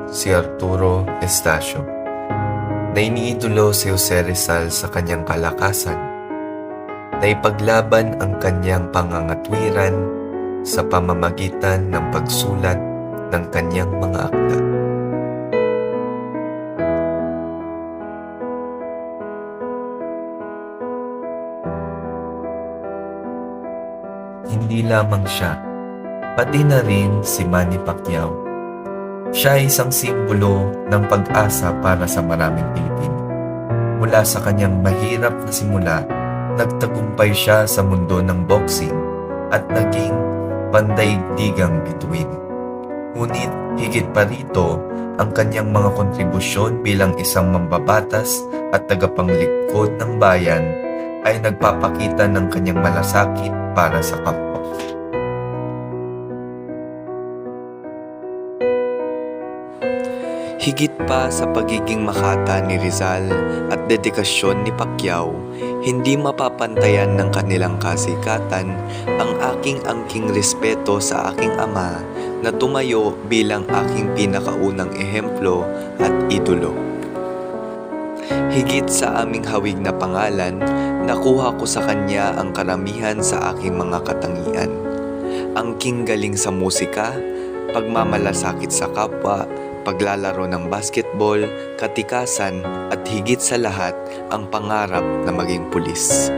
si Arturo Estacio, na iniidolo si Jose Rizal sa kanyang kalakasan, na ipaglaban ang kanyang pangangatwiran sa pamamagitan ng pagsulat ng kanyang mga akda. Hindi lamang siya, pati na rin si Manny Pacquiao. Siya ay isang simbolo ng pag-asa para sa maraming Pilipino. Mula sa kanyang mahirap na simula, nagtagumpay siya sa mundo ng boxing at naging pandaigdigang bituin. Ngunit higit pa rito, ang kanyang mga kontribusyon bilang isang mambabatas at tagapanglikod ng bayan ay nagpapakita ng kanyang malasakit para sa kapwa. Higit pa sa pagiging makata ni Rizal at dedikasyon ni Pacquiao, hindi mapapantayan ng kanilang kasikatan ang aking angking respeto sa aking ama na tumayo bilang aking pinakaunang ehemplo at idolo. Higit sa aming hawig na pangalan, nakuha ko sa kanya ang karamihan sa aking mga katangian. Angking galing sa musika, pagmamalasakit sa kapwa, paglalaro ng basketball, katikasan at higit sa lahat ang pangarap na maging pulis.